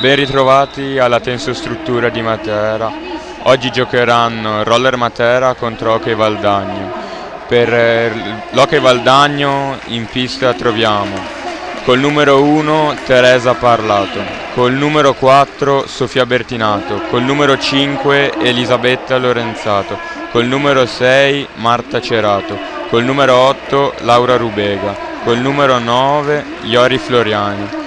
Ben ritrovati alla Tensostruttura di Matera. Oggi giocheranno Roller Matera contro Hockey Valdagno. Per l'Hockey Valdagno in pista troviamo col numero 1 Teresa Parlato, col numero 4 Sofia Bertinato, col numero 5 Elisabetta Lorenzato, col numero 6 Marta Cerato, col numero 8 Laura Rubega, col numero 9 Iori Floriani,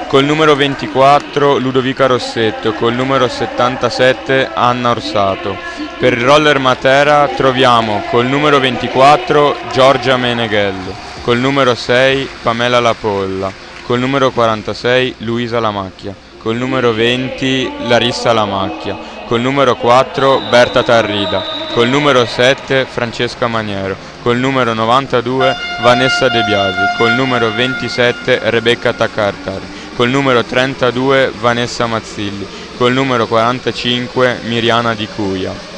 col numero 24 Ludovica Rossetto, col numero 77 Anna Orsato. Per il Roller Matera troviamo col numero 24 Giorgia Meneghello, col numero 6 Pamela Lapolla, col numero 46 Luisa Lamacchia, col numero 20 Larissa Lamacchia, col numero 4 Berta Tarrida, col numero 7 Francesca Maniero, col numero 92 Vanessa De Biasi, col numero 27 Rebecca Taccartari, col numero 32 Vanessa Mazzilli, col numero 45 Miriana Di Cuia.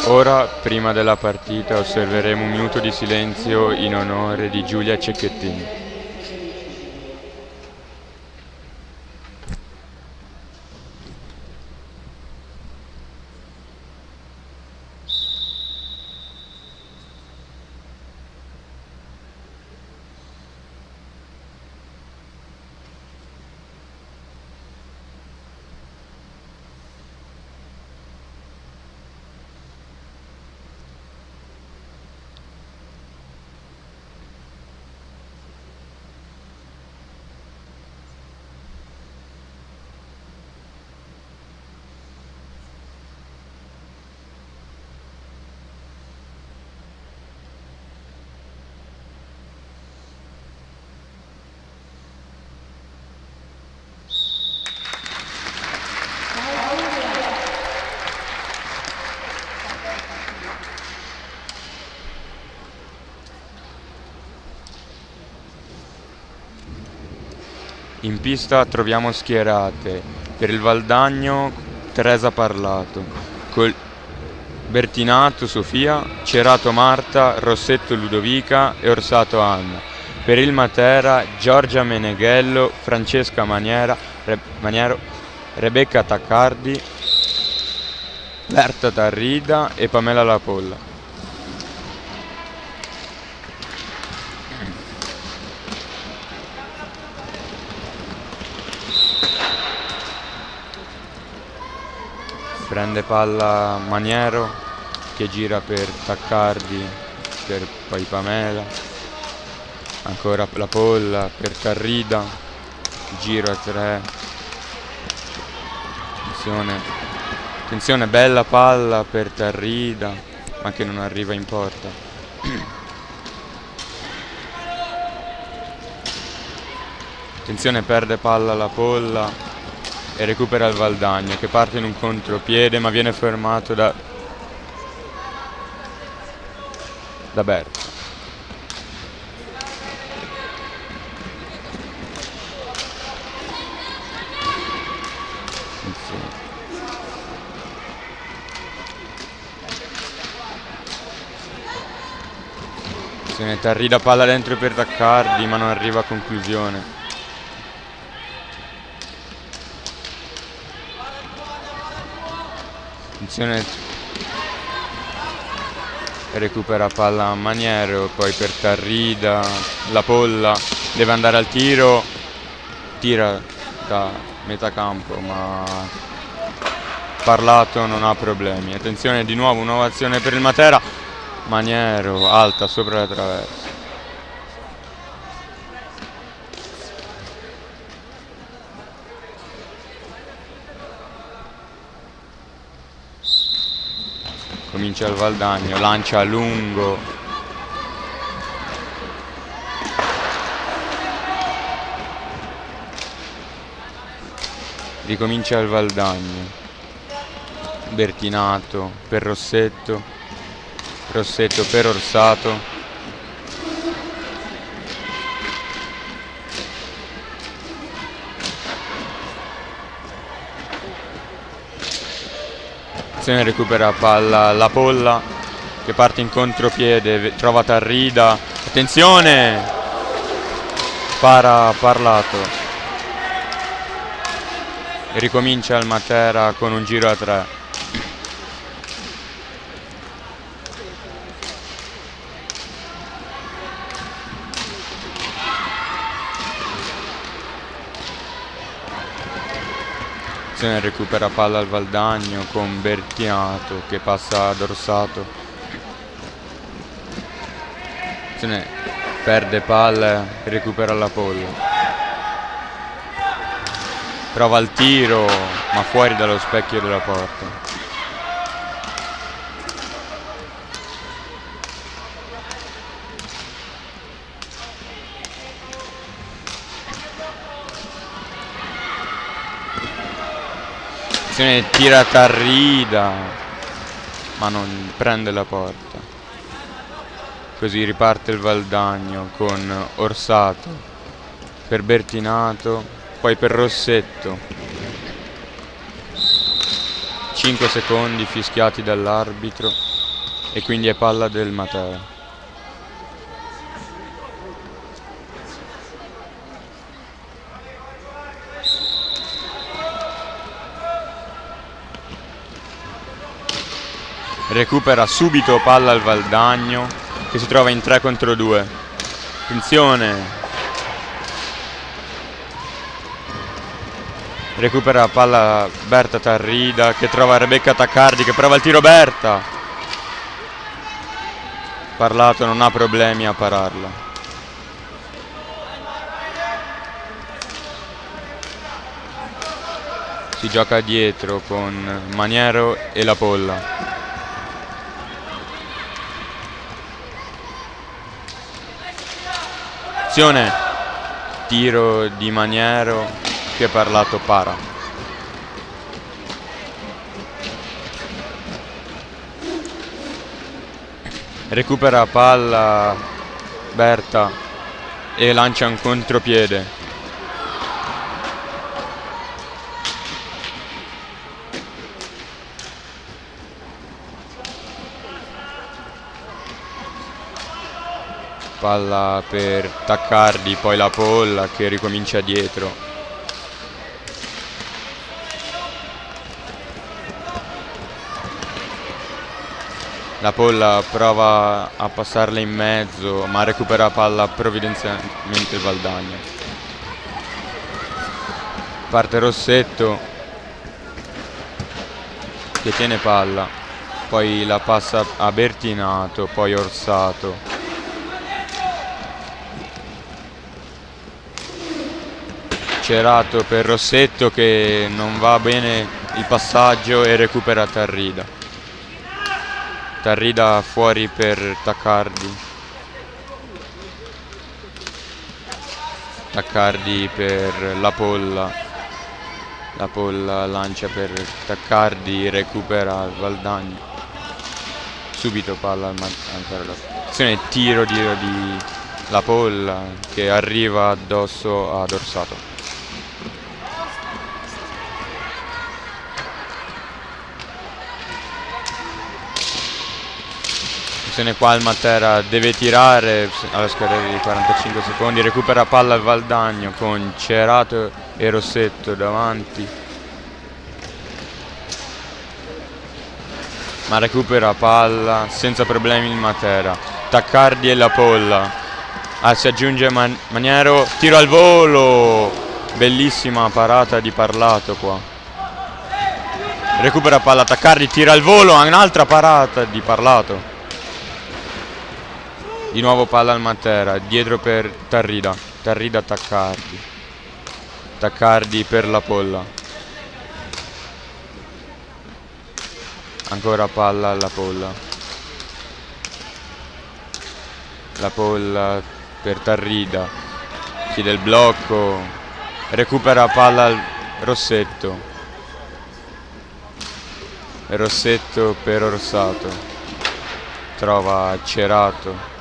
Ora, prima della partita, osserveremo un minuto di silenzio in onore di Giulia Cecchettini. In pista troviamo schierate per il Valdagno Teresa Parlato, col Bertinato Sofia, Cerato Marta, Rossetto Ludovica e Orsato Anna. Per il Matera Giorgia Meneghello, Francesca Maniero, Rebecca Taccardi, Berta Tarrida e Pamela Lapolla. Prende palla Maniero che gira per Taccardi, per poi Pamela, ancora Lapolla per Tarrida, giro a 3, attenzione, bella palla per Tarrida, ma che non arriva in porta. Attenzione, perde palla Lapolla, e recupera il Valdagno che parte in un contropiede ma viene fermato da Berta. Se ne Tarrida palla dentro per Taccardi ma non arriva a conclusione. Attenzione, recupera palla Maniero, poi per Tarrida, la Polla deve andare al tiro, tira da metà campo ma Parlato non ha problemi. Attenzione, di nuovo nuova azione per il Matera, Maniero alta sopra la traversa. Comincia il Valdagno, lancia a lungo, ricomincia il Valdagno, Bertinato per Rossetto, Rossetto per Orsato, attenzione, recupera palla la Polla che parte in contropiede, trova Tarrida, attenzione, Parlato e ricomincia il Matera con un giro a 3. Recupera palla al Valdagno con Bertinato che passa ad Orsato, perde palla e recupera la Polla, prova il tiro ma fuori dallo specchio della porta. Tira Tarrida ma non prende la porta, così riparte il Valdagno con Orsato per Bertinato, poi per Rossetto, 5 secondi fischiati dall'arbitro e quindi è palla del Matera. Recupera subito palla al Valdagno che si trova in 3 contro 2. Attenzione, recupera palla Berta Tarrida che trova Rebecca Taccardi che prova il tiro, Berta, Parlato non ha problemi a pararla. Si gioca dietro con Maniero e la Polla. Tiro di Maniero che Parlato para. Recupera palla Berta e lancia un contropiede. Palla per Taccardi, poi la Polla che ricomincia dietro. La Polla prova a passarla in mezzo ma recupera palla provvidenzialmente il Valdagno. Parte Rossetto che tiene palla, poi la passa a Bertinato, poi Orsato. Cerato per Rossetto che non va bene il passaggio e recupera Tarrida. Tarrida fuori per Taccardi. Taccardi per la Polla. La Polla lancia per Taccardi, recupera il Valdagno. Subito palla ancora azione tiro di La Polla che arriva addosso ad Orsato. Qua il Matera deve tirare alla scorrere di 45 secondi, recupera palla al Valdagno con Cerato e Rossetto davanti, ma recupera palla senza problemi il Matera. Taccardi e La Polla, si aggiunge Maniero, tiro al volo, bellissima parata di Parlato qua. Recupera palla Taccardi, tira al volo, un'altra parata di Parlato. Di nuovo palla al Matera, dietro per Tarrida, Tarrida Taccardi, Taccardi per La Polla, ancora palla alla Polla, La Polla per Tarrida, chiede il blocco, recupera palla al Rossetto, Rossetto per Orsato, trova Cerato.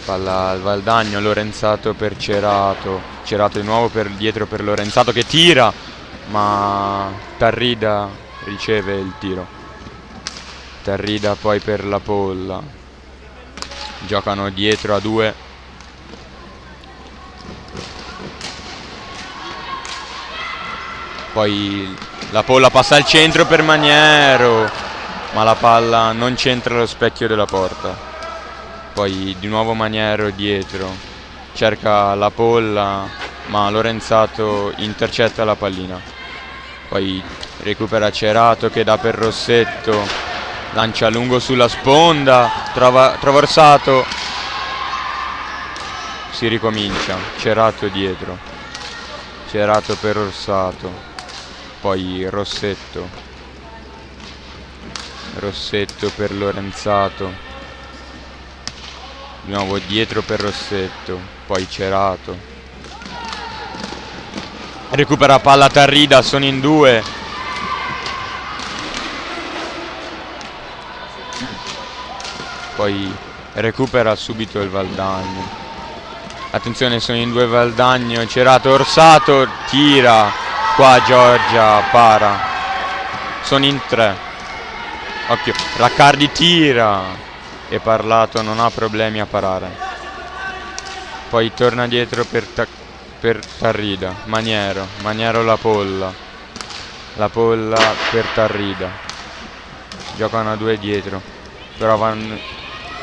Palla al Valdagno, Lorenzato per Cerato, Cerato di nuovo dietro per Lorenzato che tira, ma Tarrida riceve il tiro. Tarrida poi per La Polla, giocano dietro a due. Poi La Polla passa al centro per Maniero, ma la palla non c'entra lo specchio della porta. Poi di nuovo Maniero dietro, cerca La Polla, ma Lorenzato intercetta la pallina. Poi recupera Cerato che dà per Rossetto, lancia lungo sulla sponda, trova Orsato, si ricomincia, Cerato dietro, Cerato per Orsato, poi Rossetto, Rossetto per Lorenzato, di nuovo dietro per Rossetto, poi Cerato, recupera palla Tarrida, sono in due, poi recupera subito il Valdagno, attenzione sono in due Valdagno, Cerato, Orsato, tira, qua Giorgia para, sono in tre, occhio, Raccardi tira e Parlato non ha problemi a parare, poi torna dietro per Tarrida, Maniero La Polla, La Polla per Tarrida, giocano a due dietro, provano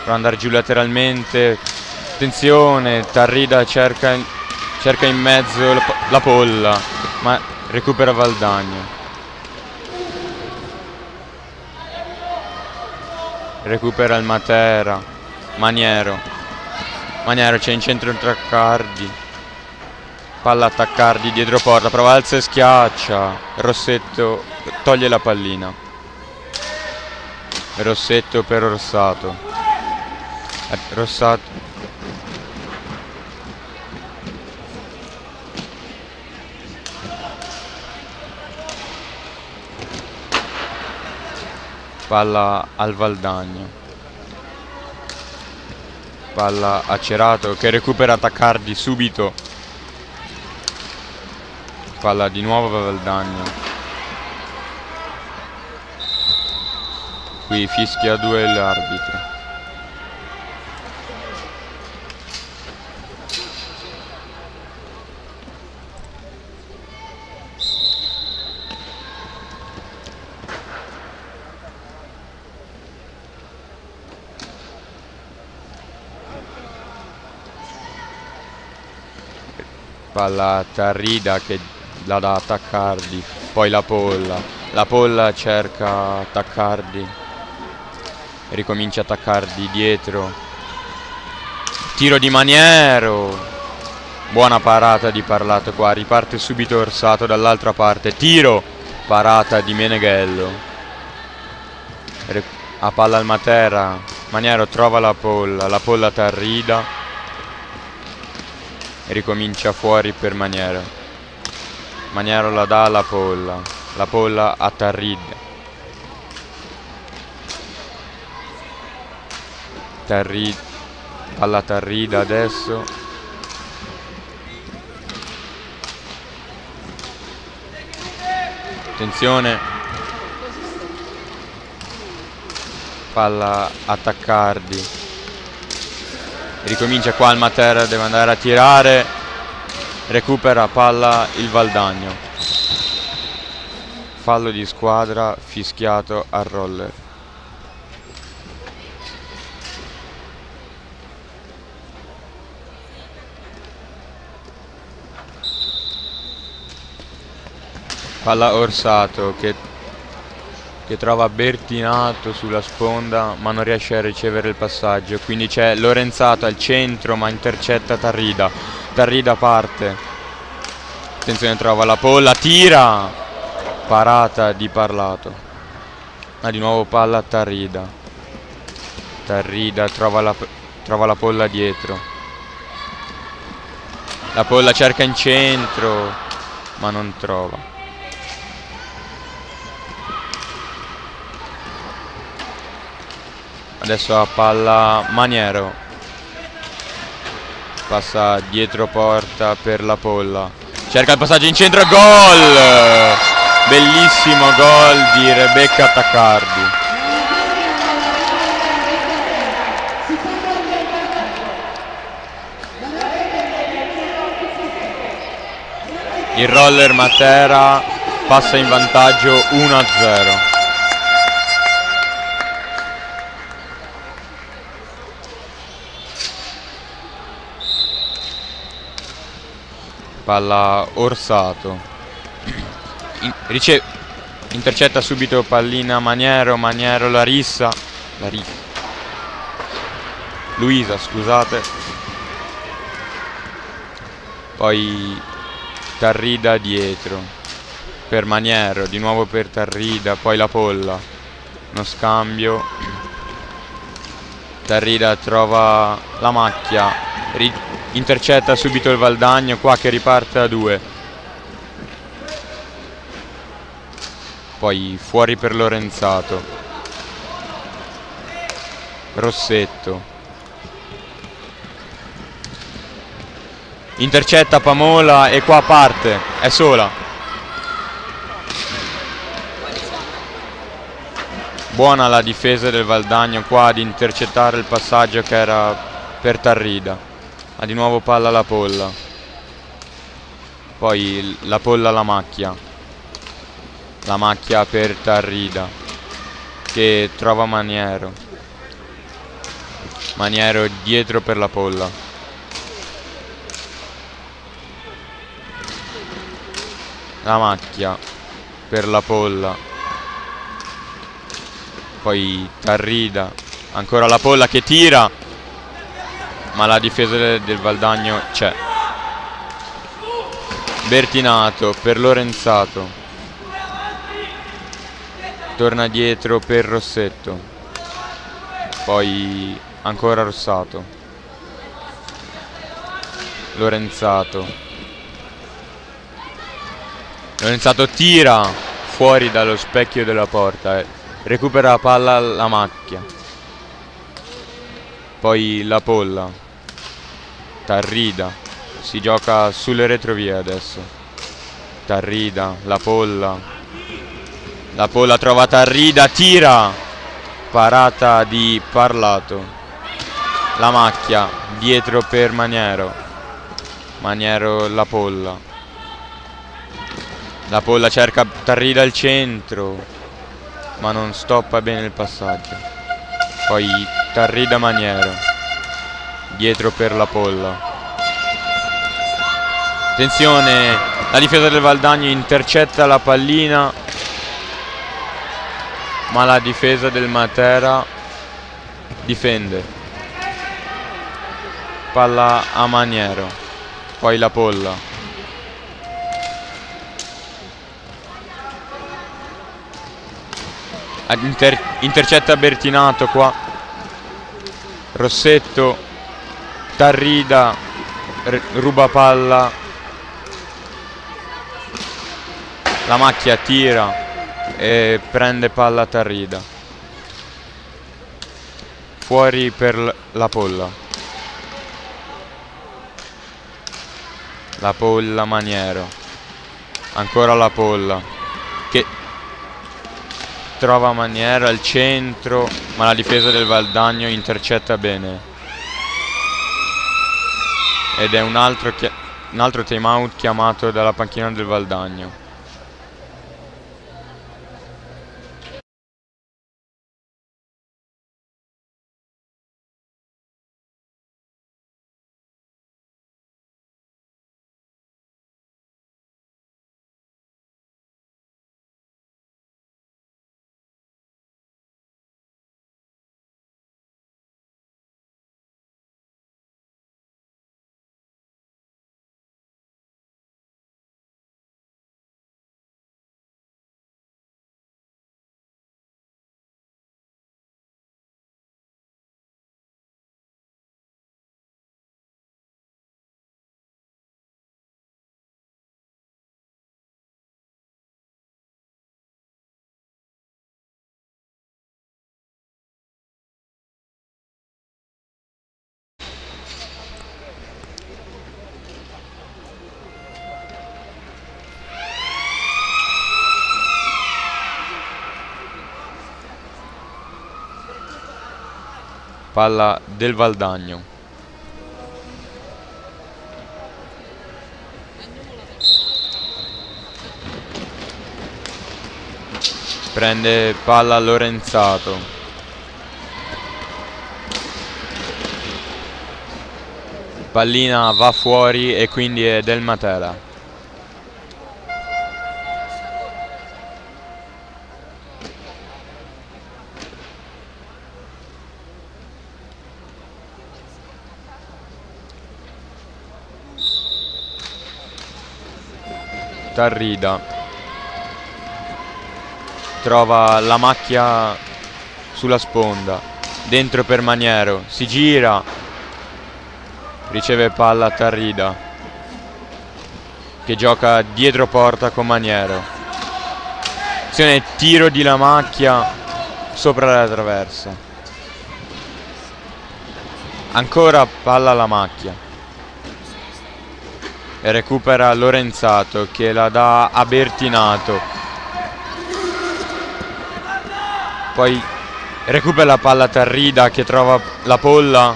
ad andare giù lateralmente, attenzione, Tarrida cerca in mezzo La Polla, ma recupera Valdagno, recupera il Matera, Maniero c'è in centro Taccardi, palla a Taccardi dietro porta, prova alza e schiaccia, Rossetto toglie la pallina, Rossetto per Orsato, Rossato, palla al Valdagno, palla a Cerato che recupera Taccardi subito, palla di nuovo a Valdagno, qui fischia 2 l'arbitro. Palla a Tarrida che la dà a Taccardi, poi la Polla cerca Taccardi, ricomincia Taccardi dietro, tiro di Maniero, buona parata di Parlato qua, riparte subito Orsato dall'altra parte, tiro, parata di Meneghello, a palla al Matera, Maniero trova la Polla Tarrida, ricomincia fuori per Maniero, Maniero la dà alla la Polla a Tarrida, palla Tarrida adesso, attenzione, palla a Taccardi, ricomincia qua il Matera, deve andare a tirare, recupera palla il Valdagno, fallo di squadra fischiato al Roller. Palla Orsato che trova Bertinato sulla sponda ma non riesce a ricevere il passaggio, quindi c'è Lorenzato al centro ma intercetta Tarrida, Tarrida parte, attenzione, trova la Polla, tira, parata di Parlato, di nuovo palla a Tarrida, Tarrida trova la Polla dietro, la Polla cerca in centro ma non trova. Adesso a palla Maniero, passa dietro porta per la Polla, cerca il passaggio in centro, gol! Bellissimo gol di Rebecca Taccardi. Il Roller Matera passa in vantaggio 1-0. Palla Orsato, intercetta subito pallina Maniero, Luisa, scusate, poi Tarrida dietro per Maniero, di nuovo per Tarrida, poi la Polla, uno scambio, Tarrida trova la macchia, intercetta subito il Valdagno qua che riparte a 2, poi fuori per Lorenzato, Rossetto, intercetta Pamola e qua parte, è sola, buona la difesa del Valdagno qua ad intercettare il passaggio che era per Tarrida. Ha di nuovo palla la Polla, poi la Polla la macchia per Tarrida che trova Maniero dietro per la Polla, la macchia per la Polla, poi Tarrida, ancora la Polla che tira ma la difesa del Valdagno c'è, Bertinato per Lorenzato, torna dietro per Rossetto, poi ancora Rossato, Lorenzato tira fuori dallo specchio della porta, recupera la palla la macchia, poi la polla, Tarrida, si gioca sulle retrovie adesso, Tarrida, la polla trova Tarrida, tira, parata di Parlato, la macchia, dietro per Maniero, la polla cerca Tarrida al centro, ma non stoppa bene il passaggio, poi Tarrida Maniero, dietro per la polla. Attenzione, la difesa del Valdagno intercetta la pallina, ma la difesa del Matera difende. Palla a Maniero, poi la polla. Intercetta Bertinato qua, Rossetto, Tarrida ruba palla, la macchia tira e prende palla Tarrida, fuori per la polla, Maniero, ancora la polla che trova Maniero al centro, ma la difesa del Valdagno intercetta bene. Ed è un altro time out chiamato dalla panchina del Valdagno. Palla del Valdagno. Prende palla Lorenzato. Pallina va fuori e quindi è del Matera. Tarrida trova la macchia sulla sponda, dentro per Maniero, si gira, riceve palla Tarrida che gioca dietro porta con Maniero. Azione, tiro di la macchia sopra la traversa, ancora palla alla macchia e recupera Lorenzato che la dà a Bertinato, poi recupera la palla Tarrida che trova la polla,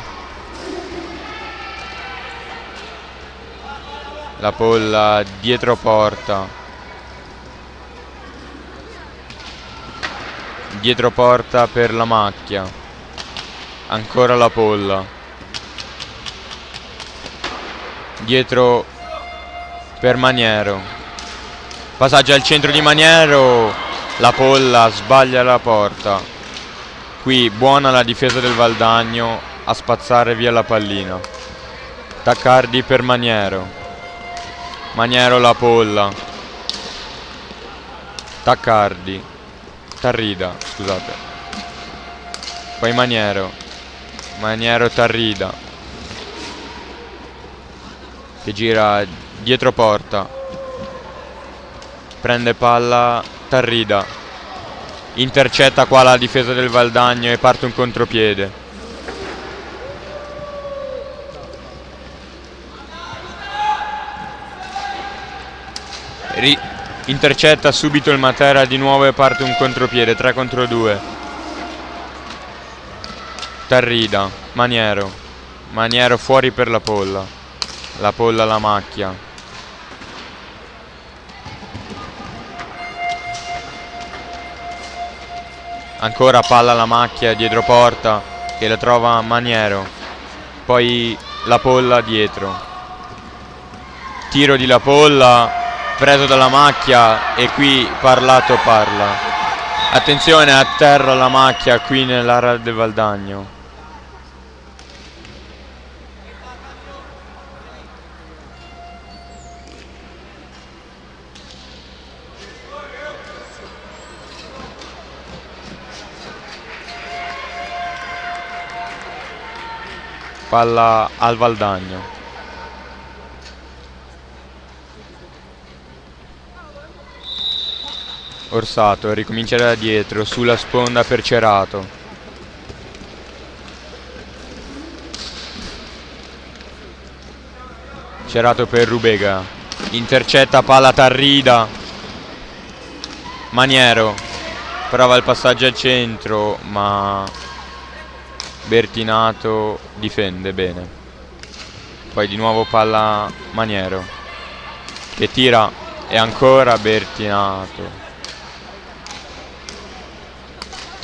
dietro porta, per la macchia, ancora la polla, dietro per Maniero, passaggio al centro di Maniero, la polla sbaglia la porta, qui buona la difesa del Valdagno a spazzare via la pallina. Taccardi per Maniero, la polla, Taccardi, Tarrida, scusate, poi Maniero, Tarrida che gira dietro porta, prende palla Tarrida, intercetta qua la difesa del Valdagno e parte un contropiede. Intercetta subito il Matera di nuovo e parte un contropiede, 3 contro 2. Tarrida, Maniero fuori per la Polla la macchia. Ancora palla alla macchia dietro porta che la trova Maniero, poi la Polla dietro, tiro di la Polla preso dalla macchia e qui Parlato parla. Attenzione, a terra la macchia qui nell'area del Valdagno. Palla al Valdagno. Orsato ricomincia da dietro sulla sponda per Cerato. Cerato per Rubega. Intercetta palla Tarrida. Maniero prova il passaggio al centro ma Bertinato difende bene. Poi di nuovo palla Maniero che tira e ancora Bertinato.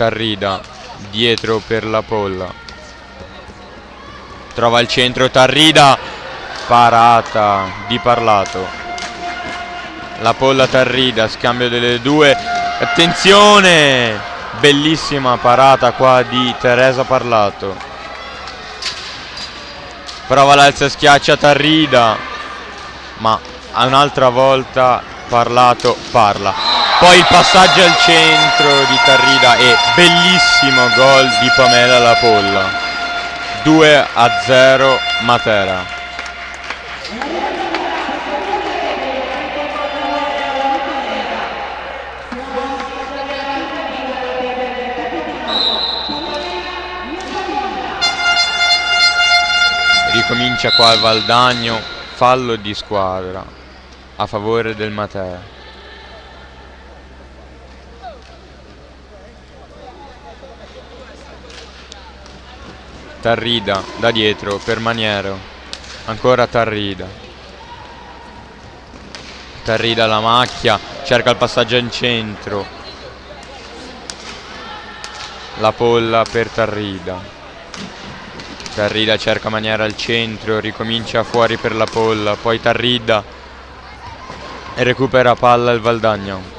Tarrida dietro per la Polla, trova il centro Tarrida, parata di Parlato. La Polla Tarrida, scambio delle due, attenzione, bellissima parata qua di Teresa Parlato. Prova l'alza schiaccia Tarrida, ma un'altra volta Parlato parla. Poi il passaggio al centro di Tarrida e bellissimo gol di Pamela La Polla. 2-0 Matera. Ricomincia qua il Valdagno, fallo di squadra a favore del Matera. Tarrida da dietro per Maniero, ancora Tarrida la macchia, cerca il passaggio in centro, la Polla per Tarrida cerca Maniero al centro, ricomincia fuori per la Polla, poi Tarrida e recupera palla il Valdagno.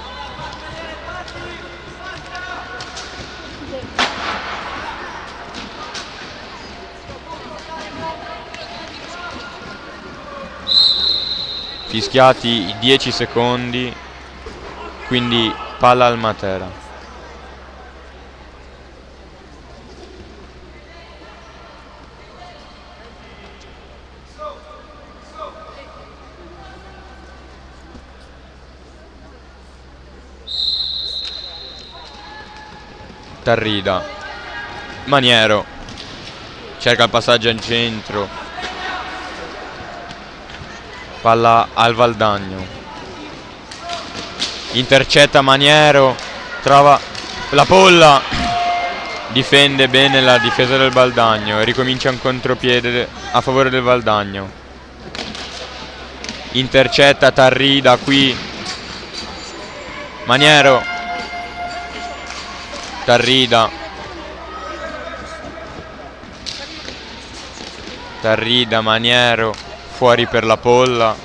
Fischiati i 10 secondi, quindi palla al Matera. Tarrida, Maniero cerca il passaggio in centro, palla al Valdagno, intercetta Maniero, trova la Polla, difende bene la difesa del Valdagno e ricomincia un contropiede a favore del Valdagno. Intercetta Tarrida qui, Maniero, Tarrida, Maniero fuori per la Polla,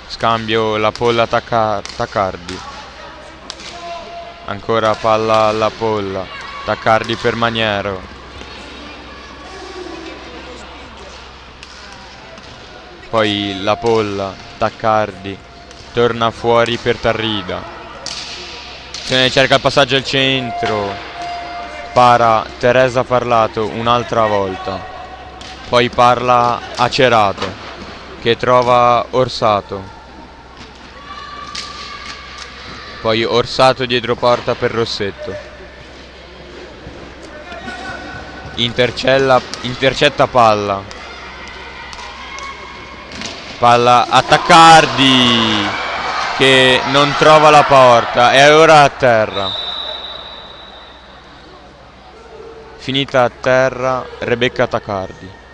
scambio la Polla Taccardi, ancora palla alla Polla, Taccardi per Maniero, poi la Polla, Taccardi, torna fuori per Tarrida, se ne cerca il passaggio al centro, para Teresa Parlato un'altra volta. Poi parla a Cerato che trova Orsato, Poi Orsato dietro porta per Rossetto. Intercetta palla. Palla a Taccardi che non trova la porta, è ora a terra. Finita a terra Rebecca Taccardi.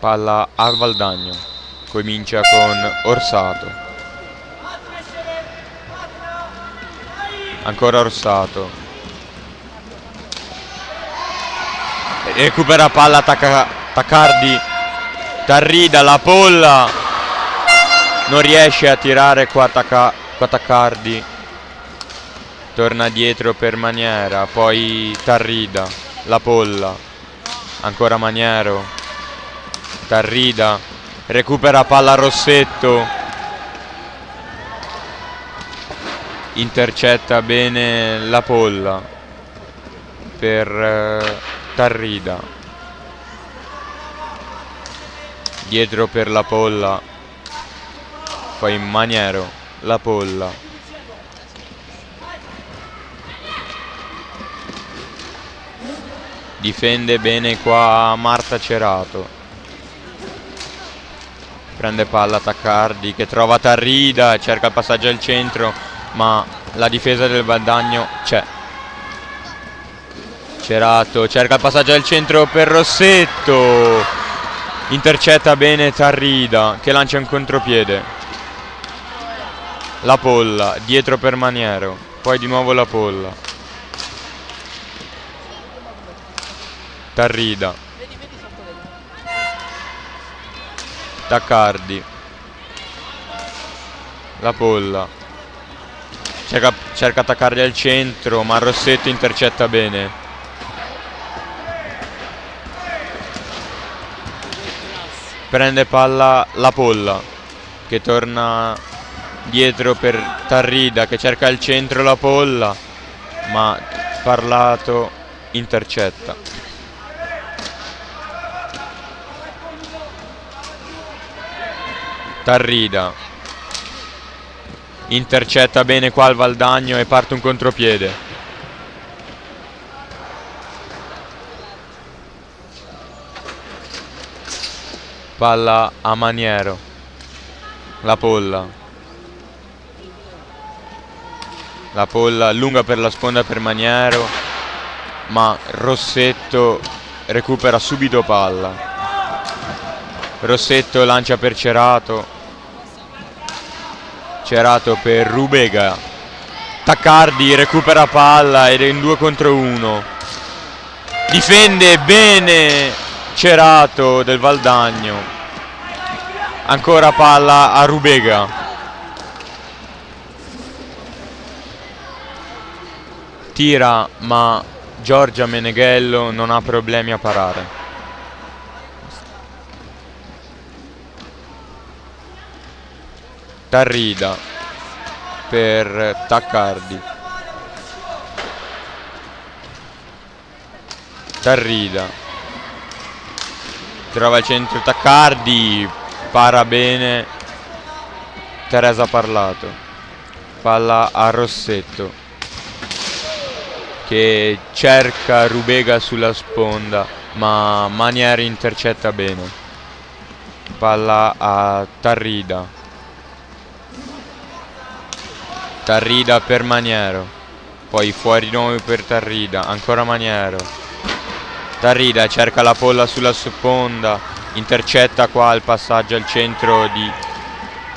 Palla a Valdagno, comincia con Orsato, ancora Orsato, recupera palla Taccardi, Tarrida, la polla, non riesce a tirare qua Taccardi, torna dietro per Maniera, poi Tarrida, la polla, ancora Maniero, Tarrida, recupera palla Rossetto, intercetta bene la polla per Tarrida, dietro per la polla, poi Maniero, la polla, difende bene qua Marta Cerato. Prende palla Taccardi che trova Tarrida, cerca il passaggio al centro, ma la difesa del Valdagno c'è. Cerato cerca il passaggio al centro per Rossetto, intercetta bene Tarrida che lancia un contropiede. La polla, dietro per Maniero, poi di nuovo la polla. Tarrida. Taccardi, la polla, cerca Taccardi al centro, ma Rossetto intercetta bene. Prende palla la polla, che torna dietro per Tarrida, che cerca al centro la polla, ma Parlato intercetta. Tarrida intercetta bene qua il Valdagno e parte un contropiede. Palla a Maniero, la polla lunga per la sponda per Maniero, ma Rossetto recupera subito palla. Rossetto lancia per Cerato per Rubega, Taccardi recupera palla ed è in 2 contro 1, difende bene Cerato del Valdagno, ancora palla a Rubega, tira ma Giorgia Meneghello non ha problemi a parare. Tarrida per Taccardi. Tarrida trova il centro Taccardi, para bene Teresa Parlato. Palla a Rossetto che cerca Rubega sulla sponda, ma Manieri intercetta bene. Palla a Tarrida. Tarrida per Maniero, poi fuori di nuovo per Tarrida, ancora Maniero. Tarrida cerca la polla sulla sponda, intercetta qua il passaggio al centro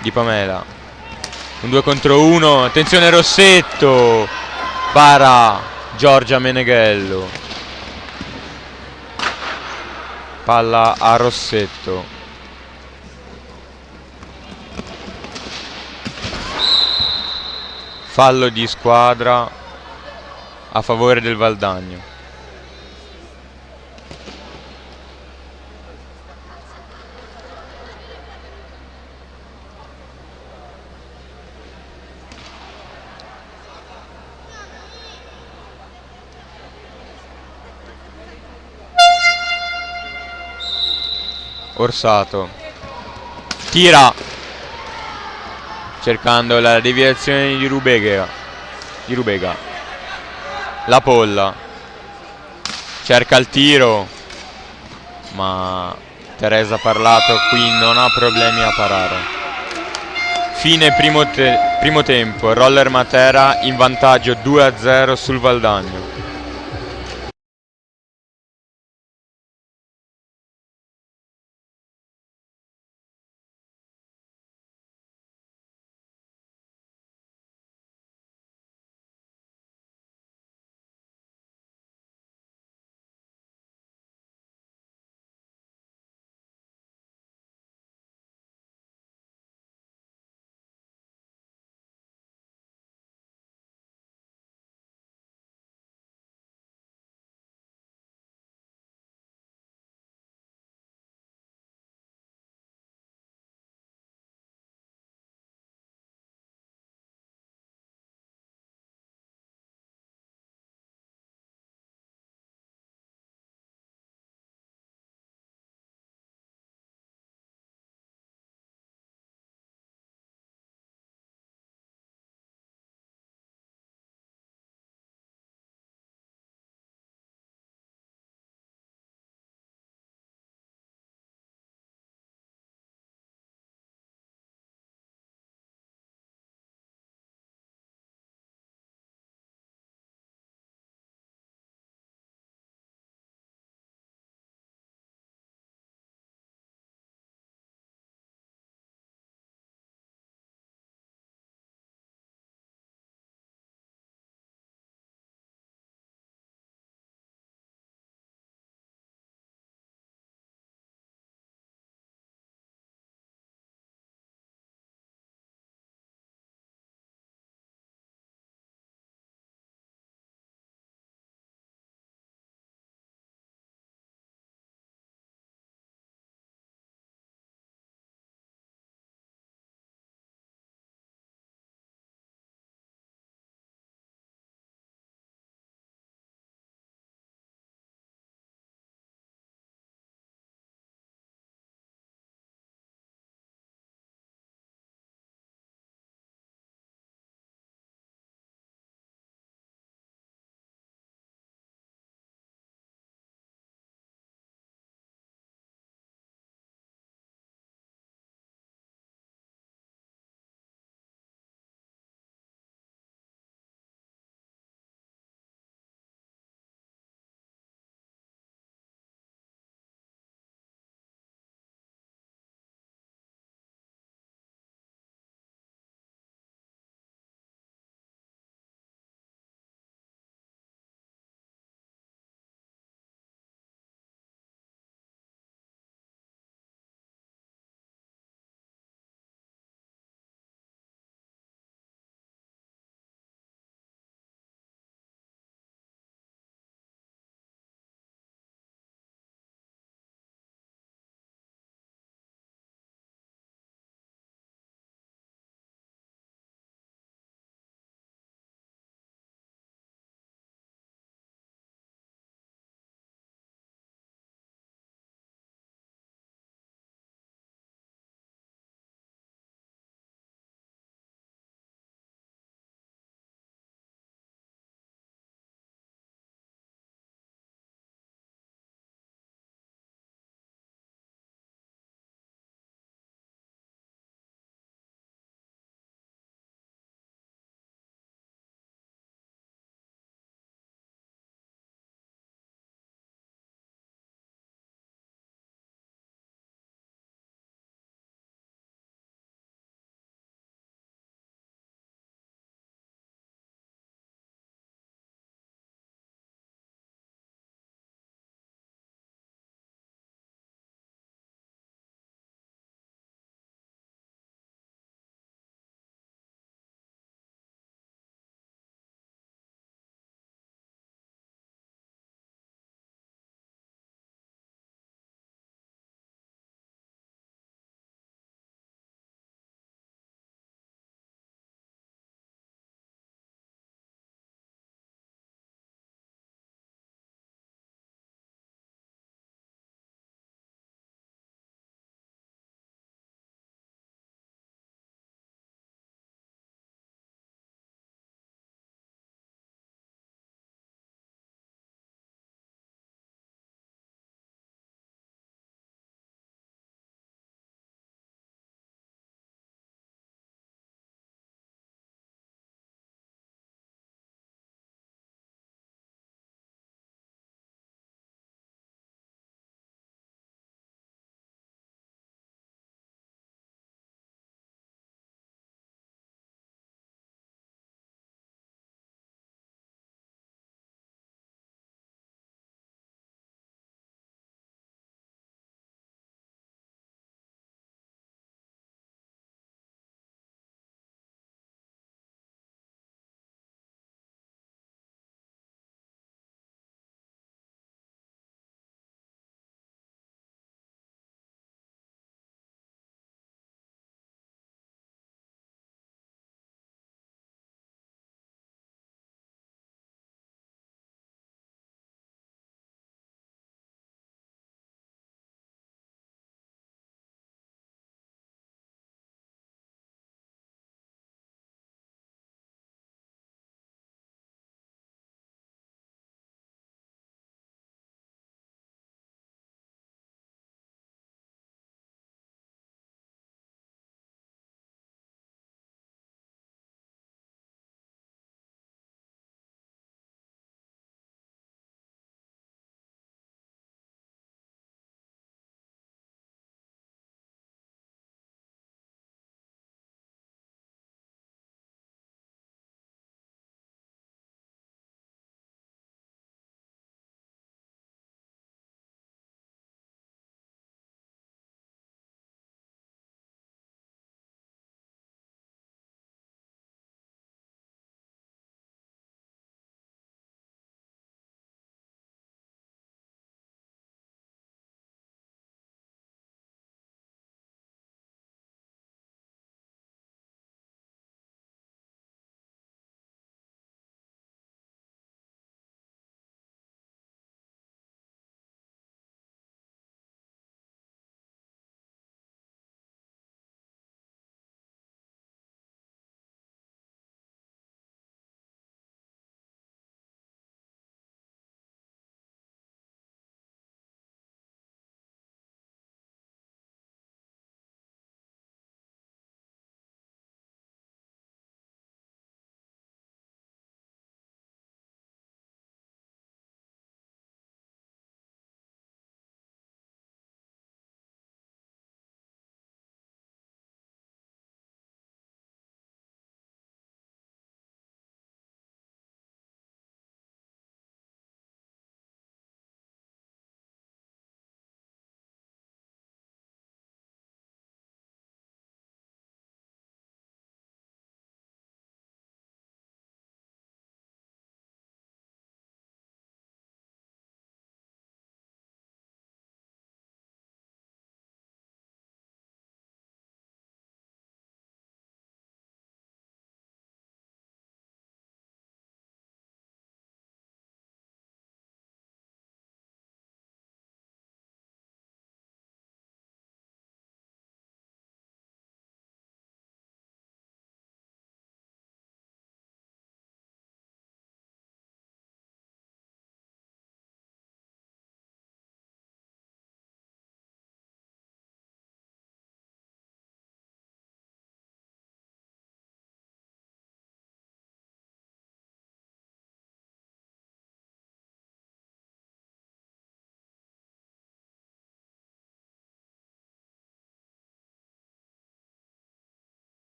di Pamela. Un 2 contro 1, attenzione Rossetto, para Giorgia Meneghello. Palla a Rossetto. Fallo di squadra a favore del Valdagno. Orsato tira cercando la deviazione di Rubega. La Polla cerca il tiro, ma Teresa Parlato qui non ha problemi a parare. Fine primo tempo, Roller Matera in vantaggio 2-0 sul Valdagno.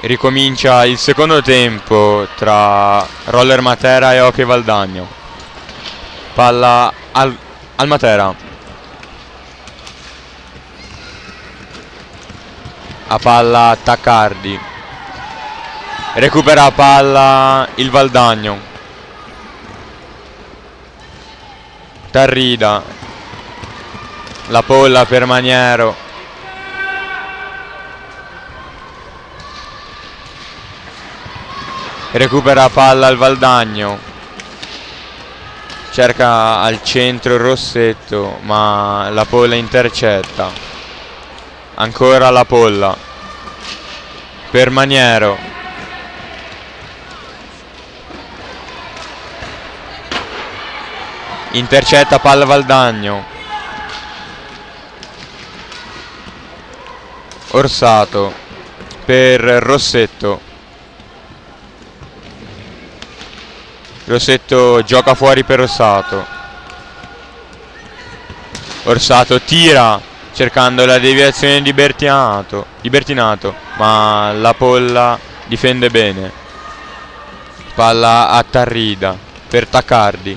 Ricomincia il secondo tempo tra Roller Matera e Hockey Valdagno. Palla al Matera. A palla Taccardi. Recupera palla il Valdagno. Tarrida. La polla per Maniero. Recupera palla al Valdagno. Cerca al centro Rossetto, ma la polla intercetta. Ancora la polla per Maniero. Intercetta palla Valdagno. Orsato per Rossetto. Rossetto gioca fuori per Orsato. Orsato tira cercando la deviazione di Bertinato, ma la polla difende bene. Palla a Tarrida per Taccardi.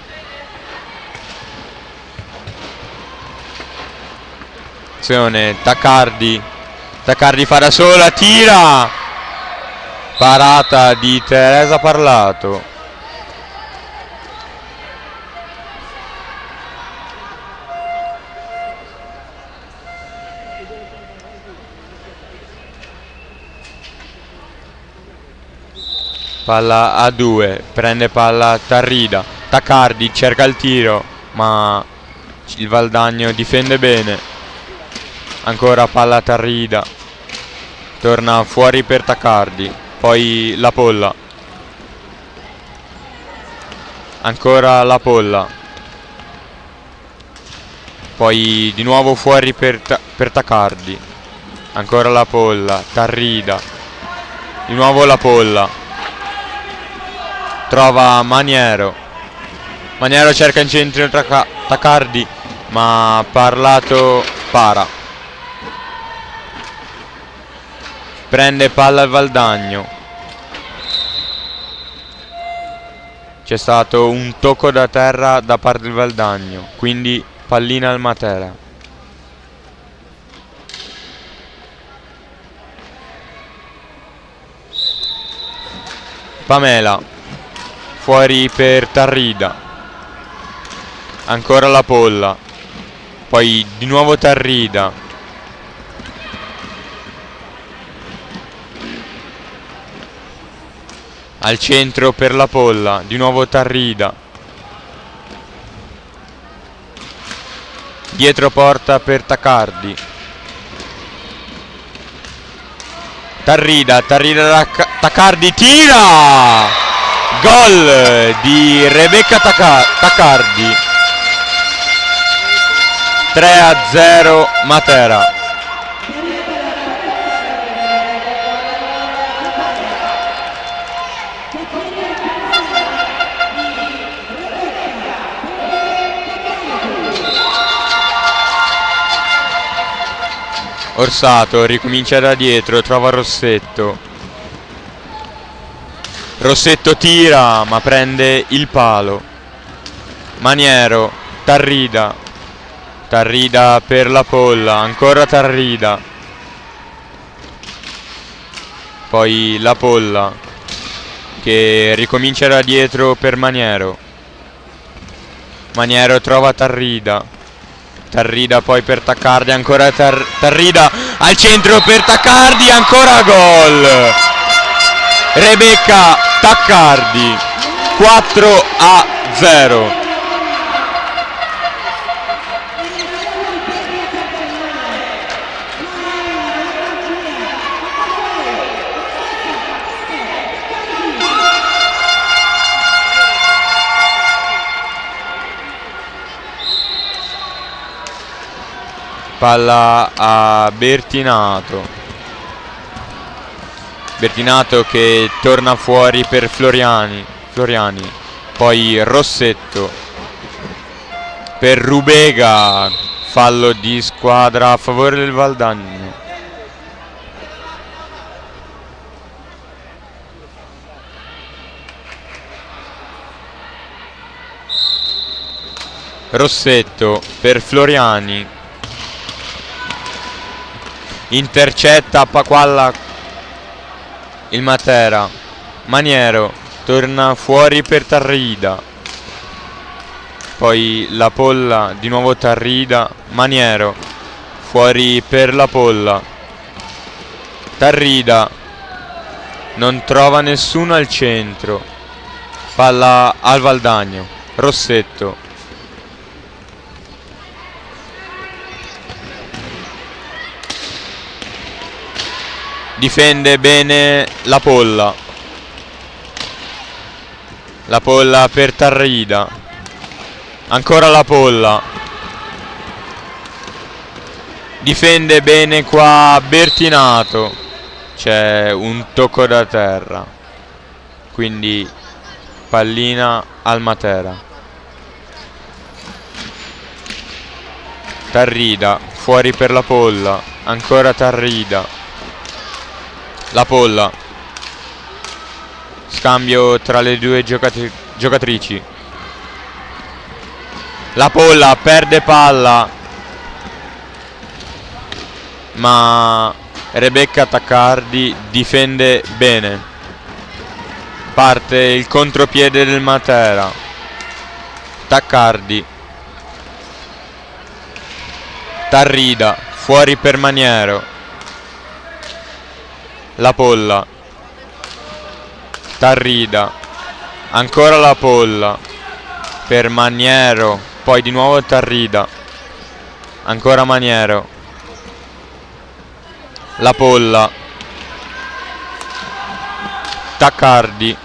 Taccardi fa da sola, tira! Parata di Teresa Parlato. Palla a 2, prende palla Tarrida. Taccardi cerca il tiro, ma il Valdagno difende bene. Ancora palla Tarrida. Torna fuori per Taccardi. Poi la polla. Ancora la polla. Poi di nuovo fuori per Taccardi. Ancora la polla. Tarrida. Di nuovo la polla. Trova Maniero. Maniero cerca in centro Taccardi, ma Parlato para. Prende palla al Valdagno. C'è stato un tocco da terra da parte del Valdagno, quindi pallina al Matera. Pamela. Fuori per Tarrida. Ancora la polla. Poi di nuovo Tarrida. Al centro per la polla. Di nuovo Tarrida. Dietro porta per Taccardi. Tarrida da Taccardi, tira! Gol di Rebecca Taccardi. 3-0 Matera. Orsato ricomincia da dietro, trova Rossetto. Rossetto tira, ma prende il palo. Maniero, Tarrida. Tarrida per la polla, ancora Tarrida. Poi la polla che ricomincia da dietro per Maniero. Maniero trova Tarrida. Tarrida poi per Taccardi, ancora Tarrida al centro per Taccardi, ancora gol! Rebecca Taccardi, 4-0. Palla a Bertinato. Bertinato che torna fuori per Floriani. Poi Rossetto per Rubega. Fallo di squadra a favore del Valdagno. Rossetto per Floriani, intercetta palla il Matera. Maniero torna fuori per Tarrida, poi la Polla, di nuovo Tarrida, Maniero fuori per la Polla. Tarrida non trova nessuno al centro, palla al Valdagno. Rossetto, difende bene la Polla. La Polla per Tarrida, ancora la Polla, difende bene qua Bertinato, c'è un tocco da terra, quindi pallina al Matera. Tarrida fuori per la Polla, ancora Tarrida. La Polla, scambio tra le due giocatrici. La Polla perde palla, ma Rebecca Taccardi difende bene. Parte il contropiede del Matera. Taccardi, Tarrida fuori per Maniero. La Polla, Tarrida, ancora la Polla per Maniero, poi di nuovo Tarrida, ancora Maniero. La Polla, Taccardi,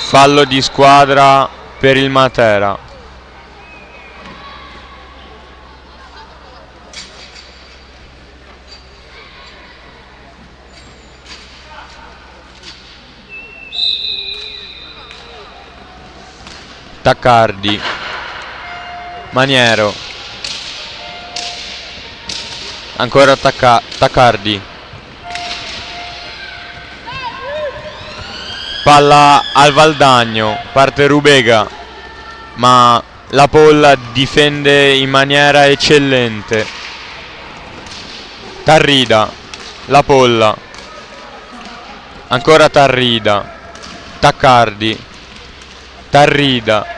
fallo di squadra per il Matera. Taccardi, Maniero, ancora Taccardi, palla al Valdagno, parte Rubega, ma la Polla difende in maniera eccellente. Tarrida, la Polla, ancora Tarrida, Taccardi, Tarrida,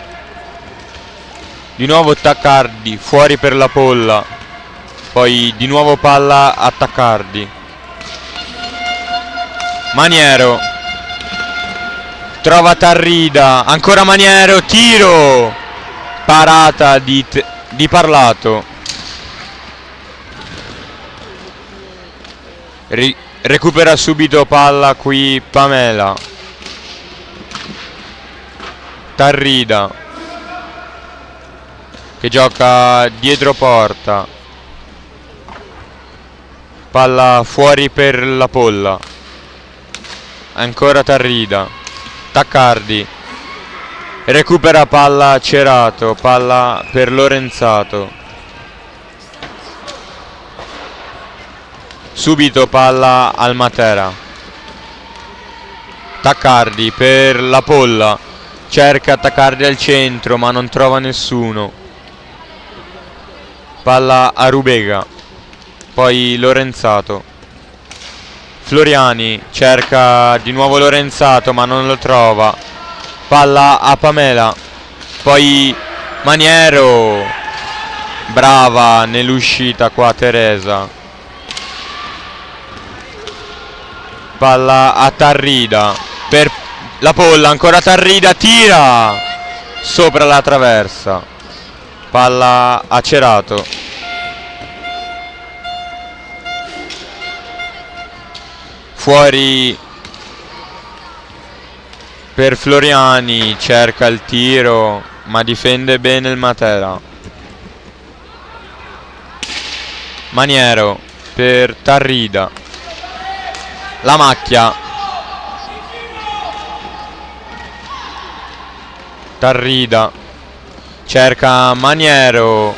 di nuovo Taccardi fuori per la Polla, poi di nuovo palla a Taccardi. Maniero trova Tarrida, ancora Maniero, tiro, parata di Parlato. Recupera subito palla qui Pamela. Tarrida che gioca dietro porta, palla fuori per la Polla, ancora Tarrida. Taccardi recupera palla Cerato, palla per Lorenzato, subito palla al Matera. Taccardi per la Polla, cerca Taccardi al centro ma non trova nessuno, palla a Rubega, poi Lorenzato. Floriani cerca di nuovo Lorenzato ma non lo trova, palla a Pamela, poi Maniero, brava nell'uscita qua Teresa, palla a Tarrida per la Polla, ancora Tarrida, tira sopra la traversa, palla a Cerato. Fuori per Floriani, cerca il tiro ma difende bene il Matera. Maniero per Tarrida, la macchia, Tarrida cerca Maniero,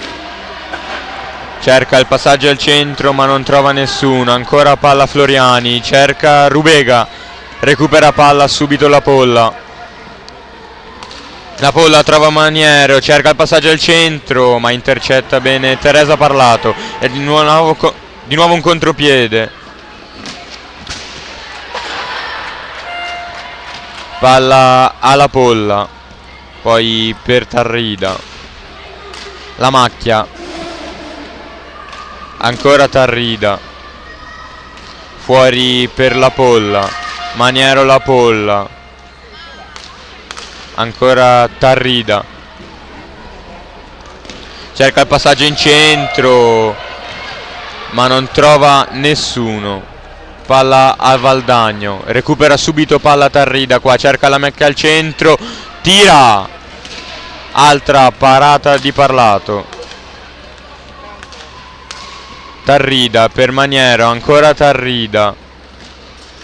cerca il passaggio al centro ma non trova nessuno, ancora palla Floriani, cerca Rubega, recupera palla subito la Polla. La Polla trova Maniero, cerca il passaggio al centro, ma intercetta bene Teresa Parlato. E di nuovo un contropiede. Palla alla Polla, poi per Tarrida. La Macchia, ancora Tarrida, fuori per la Polla. Maniero, la Polla, ancora Tarrida, cerca il passaggio in centro ma non trova nessuno. Palla a Valdagno, recupera subito palla Tarrida, qua cerca la Macchia al centro, tira, altra parata di Parlato. Tarrida per Maniero, ancora Tarrida,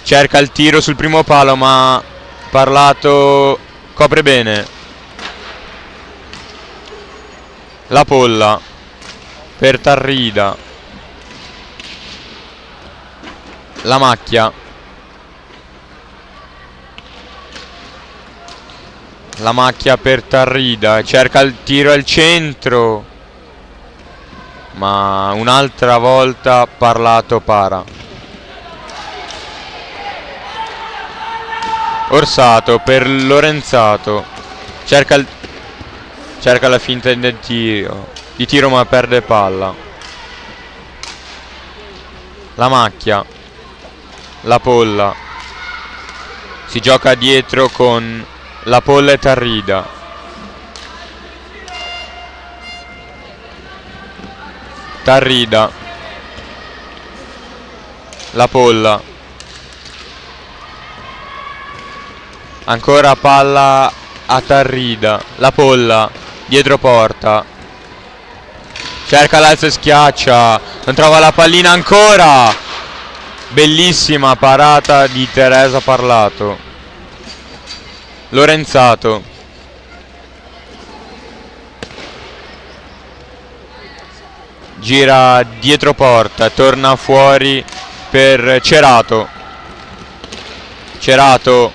cerca il tiro sul primo palo ma Parlato copre bene. La Polla per Tarrida. La Macchia. La Macchia per Tarrida, cerca il tiro al centro ma un'altra volta Parlato para. Orsato per Lorenzato, cerca la finta di tiro ma perde palla. La Macchia, la Polla, si gioca dietro con la Polla e Tarrida. Tarrida, la Polla, ancora palla a Tarrida. La Polla dietro porta, cerca l'alza e schiaccia, non trova la pallina ancora. Bellissima parata di Teresa Parlato. Lorenzato, gira dietro porta, torna fuori per Cerato. Cerato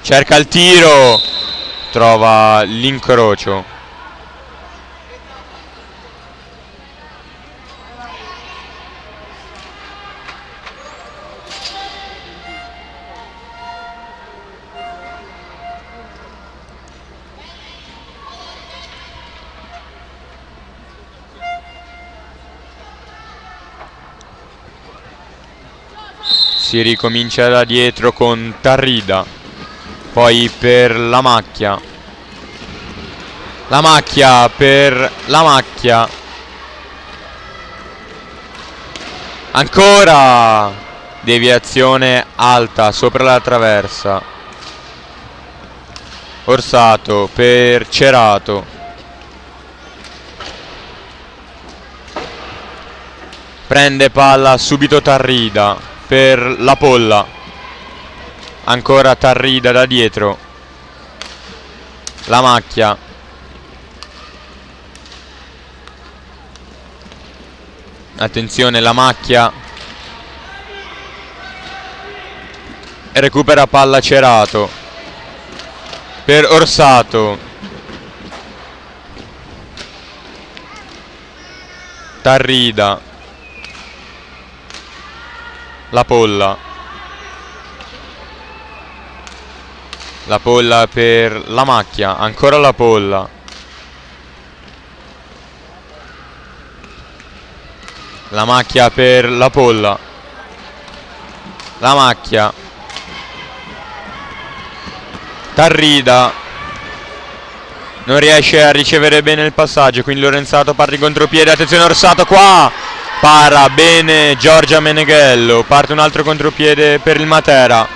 cerca il tiro, trova l'incrocio. Si ricomincia da dietro con Tarrida, poi per la Macchia. La Macchia per la Macchia, ancora deviazione alta sopra la traversa. Orsato per Cerato, prende palla subito Tarrida per la Polla, ancora Tarrida da dietro. La Macchia, attenzione, la Macchia recupera palla Cerato per Orsato. Tarrida, la Polla, la Polla per la Macchia, ancora la Polla. La Macchia per la Polla. La Macchia. Tarrida non riesce a ricevere bene il passaggio, quindi Lorenzato parte in contropiede. Attenzione Orsato qua, para bene Giorgia Meneghello, parte un altro contropiede per il Matera.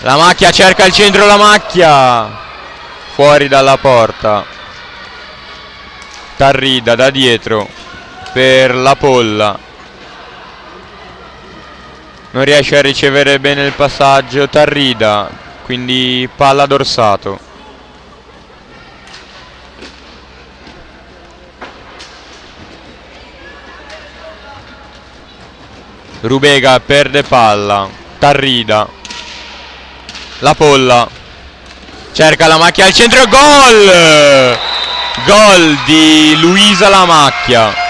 La Macchia cerca il centro, la Macchia fuori dalla porta. Tarrida da dietro per la Polla, non riesce a ricevere bene il passaggio Tarrida, quindi palla d'Orsato. Rubega perde palla. Tarrida, la Polla, cerca la Macchia al centro, gol! Gol di Luisa La Macchia.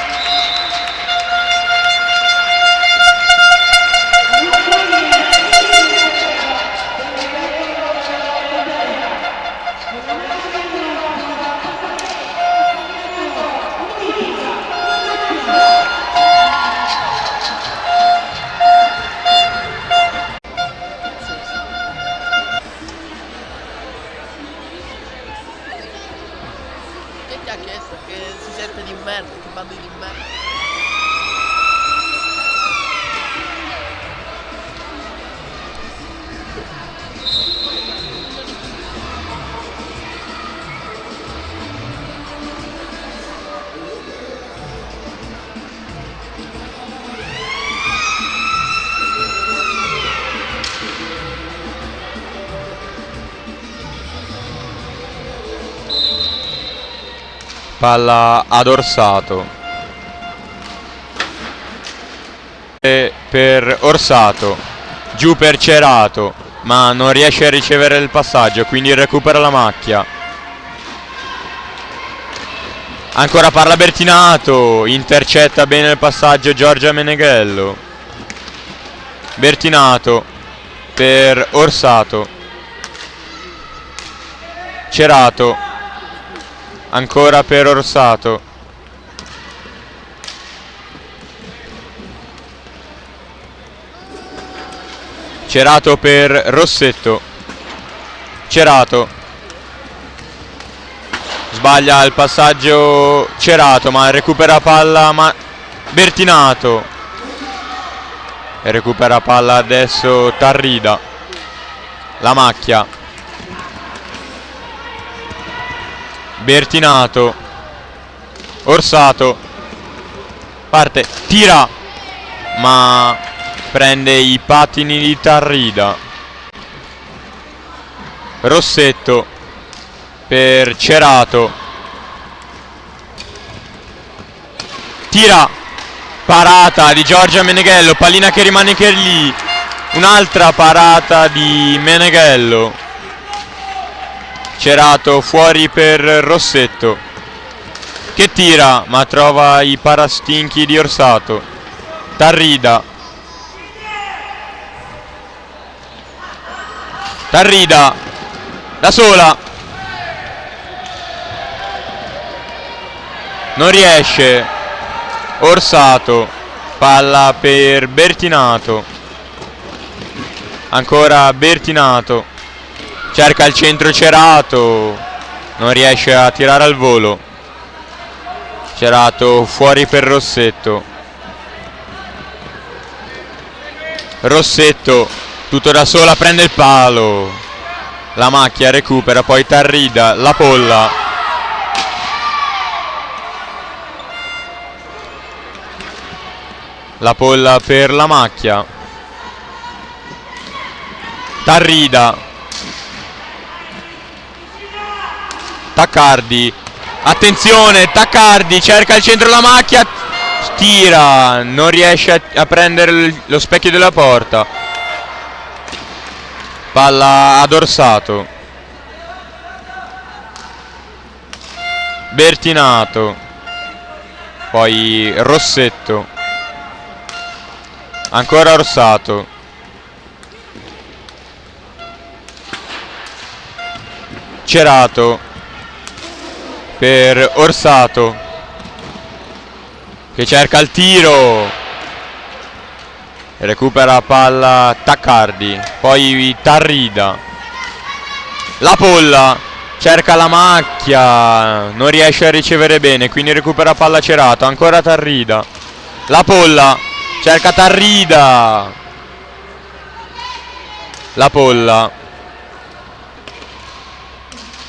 Chi ti ha chiesto che si sente d'inverno, che vanno in inverno? Palla ad Orsato. Per Orsato, giù per Cerato, ma non riesce a ricevere il passaggio, quindi recupera La Macchia. Ancora parla Bertinato, intercetta bene il passaggio Giorgia Meneghello. Bertinato per Orsato. Cerato, ancora per Orsato. Cerato per Rossetto. Cerato sbaglia il passaggio Cerato, ma recupera palla Bertinato. E recupera palla adesso Tarrida. La Macchia. Bertinato. Orsato. Parte, tira, ma prende i pattini di Tarrida. Rossetto per Cerato. Tira, parata di Giorgia Meneghello, pallina che rimane che lì. Un'altra parata di Meneghello. Cerato fuori per Rossetto, che tira ma trova i parastinchi di Orsato. Tarrida. Tarrida da sola, non riesce. Orsato, palla per Bertinato. Ancora Bertinato, cerca il centro Cerato, non riesce a tirare al volo. Cerato fuori per Rossetto. Rossetto tutto da sola, prende il palo. La Macchia recupera, poi Tarrida, la Polla. La Polla per La Macchia. Tarrida. Taccardi. Attenzione, Taccardi cerca il centro La Macchia. Tira, non riesce a prendere lo specchio della porta. Palla ad Orsato. Bertinato. Poi Rossetto. Ancora Orsato. Cerato per Orsato, che cerca il tiro. Recupera palla Taccardi, poi Tarrida. La Polla cerca La Macchia, non riesce a ricevere bene, quindi recupera palla Cerato. Ancora Tarrida. La Polla cerca Tarrida. La Polla.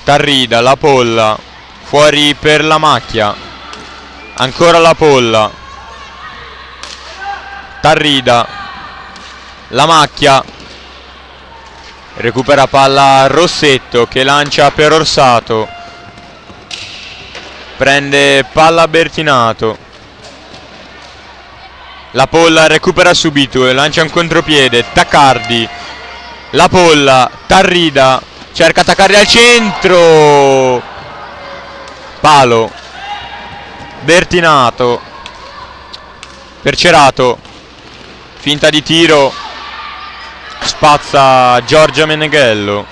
Tarrida, La Polla fuori per La Macchia. Ancora La Polla. Tarrida. La Macchia recupera palla Rossetto, che lancia per Orsato. Prende palla Bertinato. La Polla recupera subito e lancia un contropiede. Taccardi. La Polla. Tarrida cerca Tacardi al centro, palo, Bertinato per Cerato, finta di tiro, spazza Giorgio Meneghello.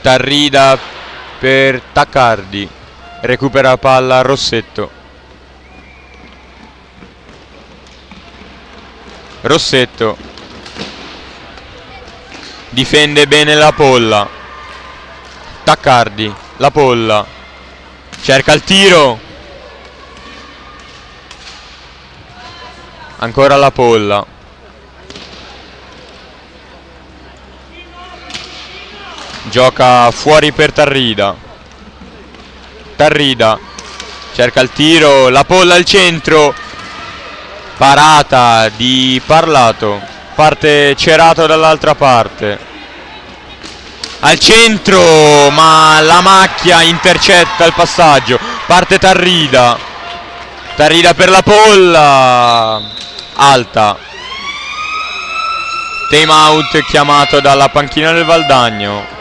Tarrida per Tacardi, recupera palla Rossetto. Rossetto difende bene la Polla. Tacardi, la Polla, cerca il tiro, ancora la Polla, gioca fuori per Tarrida. Tarrida cerca il tiro, la Polla al centro, parata di Parlato, parte Cerato dall'altra parte, al centro, ma la macchia intercetta il passaggio, parte Tarrida. Tarrida per la Polla, alta. Time out chiamato dalla panchina del Valdagno.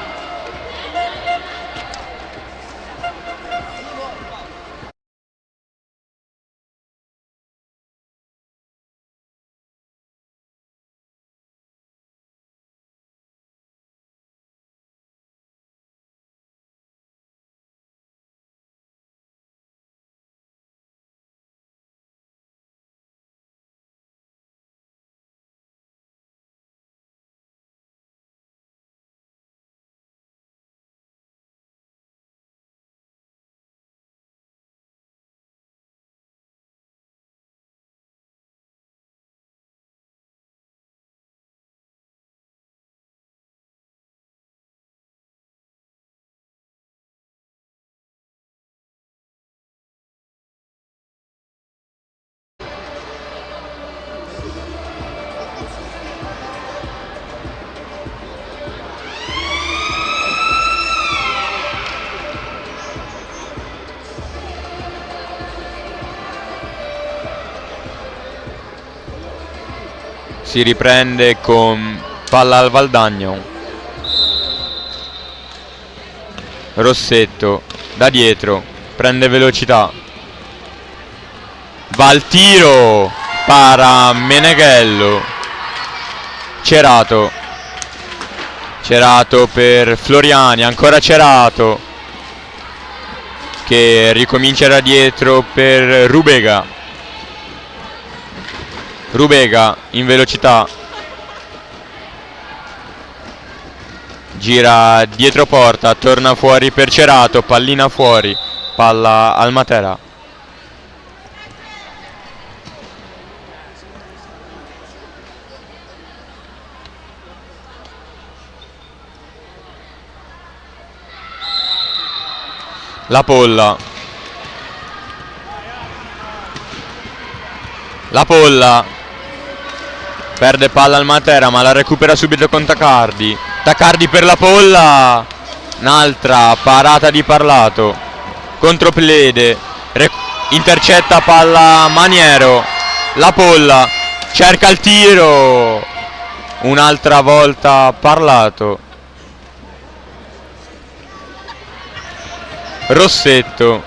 Si riprende con palla al Valdagno. Rossetto da dietro, prende velocità, va al tiro, para Meneghello. Cerato, Cerato per Floriani, ancora Cerato che ricomincia da dietro per Rubega. Rubega in velocità, gira dietro porta, torna fuori per Cerato, pallina fuori, palla al Matera. La Polla, la Polla perde palla al Matera, ma la recupera subito con Tacardi. Tacardi per la Polla, un'altra parata di Parlato, contropiede, intercetta palla Maniero. La Polla cerca il tiro, un'altra volta Parlato. Rossetto,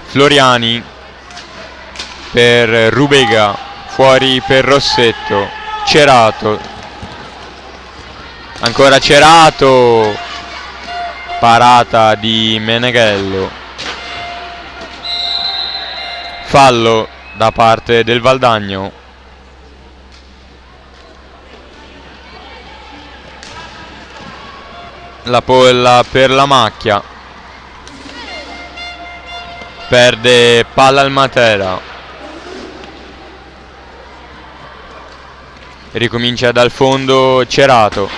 Floriani per Rubega, fuori per Rossetto. Cerato, ancora Cerato, parata di Meneghello. Fallo da parte del Valdagno. La Polla per la Macchia, perde palla al Matera. Ricomincia dal fondo Cerato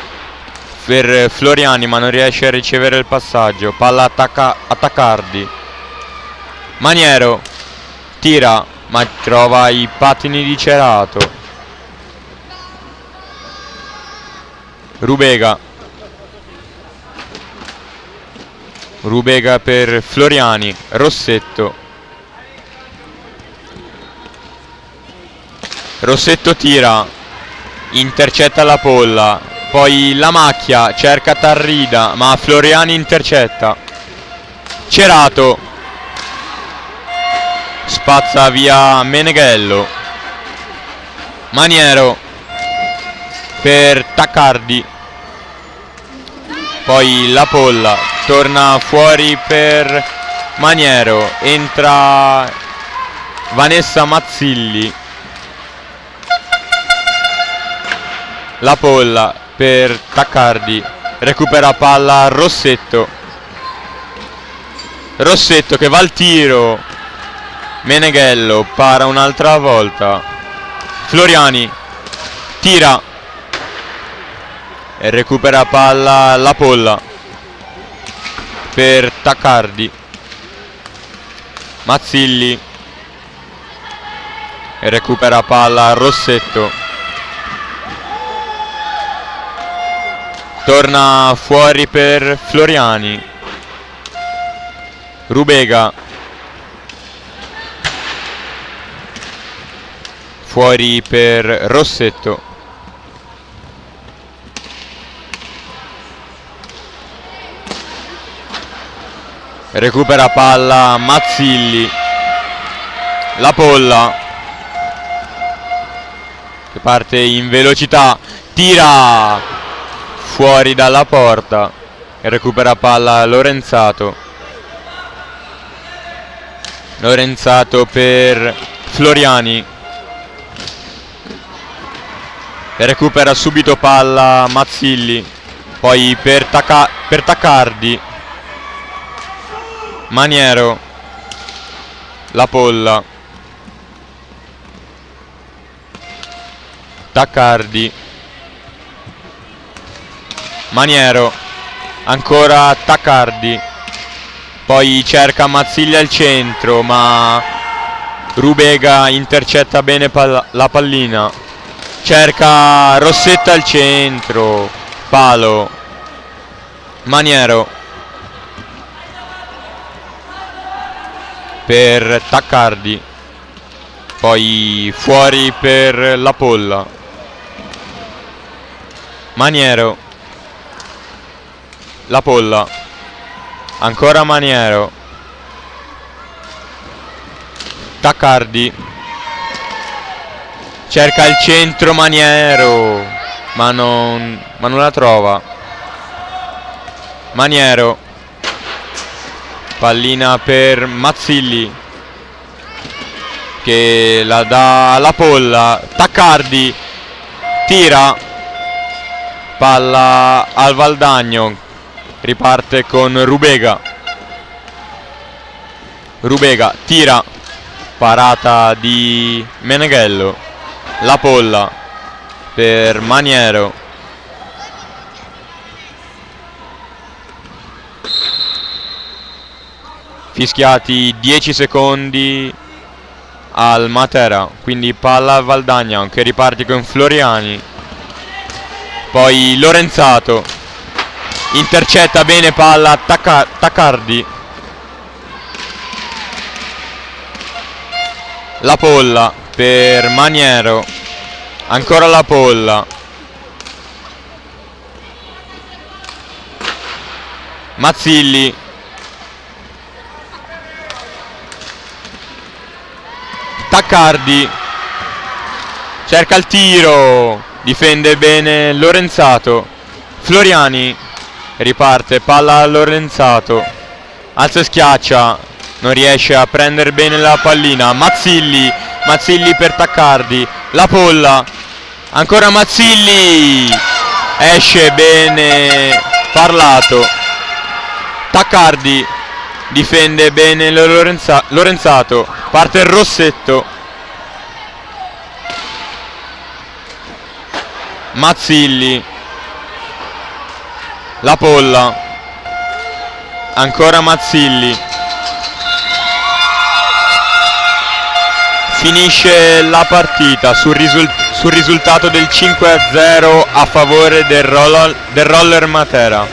per Floriani, ma non riesce a ricevere il passaggio. Palla a Tacardi. Maniero tira, ma trova i pattini di Cerato. Rubega, Rubega per Floriani. Rossetto, Rossetto tira, intercetta la polla, poi la macchia cerca Tarrida, ma Floriani intercetta. Cerato spazza via Meneghello. Maniero per Taccardi, poi la polla torna fuori per Maniero, entra Vanessa Mazzilli. La polla per Taccardi, recupera palla Rossetto. Rossetto che va al tiro, Meneghello para un'altra volta. Floriani tira e recupera palla la polla per Taccardi. Mazzilli e recupera palla Rossetto. Torna fuori per Floriani. Rubega fuori per Rossetto. Recupera palla Mazzilli. La polla che parte in velocità, tira fuori dalla porta e recupera palla Lorenzato. Lorenzato per Floriani e recupera subito palla Mazzilli, poi per Taccardi. Maniero, la polla, Taccardi, Maniero, ancora Taccardi, poi cerca Mazzilli al centro, ma Rubega intercetta bene la pallina, cerca Rossetta al centro, palo, Maniero per Taccardi, poi fuori per la polla. Maniero, la polla, ancora Maniero, Taccardi, cerca il centro Maniero, ma non la trova. Maniero, pallina per Mazzilli che la dà alla polla. Taccardi tira, palla al Valdagno, riparte con Rubega. Rubega tira, parata di Meneghello. La polla per Maniero. Fischiati 10 secondi al Matera, quindi palla al Valdagna che riparte con Floriani. Poi Lorenzato intercetta bene palla Taccardi. La polla per Maniero, ancora la polla. Mazzilli, Taccardi, cerca il tiro, difende bene Lorenzato. Floriani riparte, palla a Lorenzato, alza e schiaccia, non riesce a prendere bene la pallina. Mazzilli per Taccardi, la polla, ancora Mazzilli, esce bene Parlato. Taccardi difende bene Lorenzato, parte il Rossetto. Mazzilli, la polla, ancora Mazzilli. Finisce la partita sul risultato del 5-0 a favore del Roller Matera.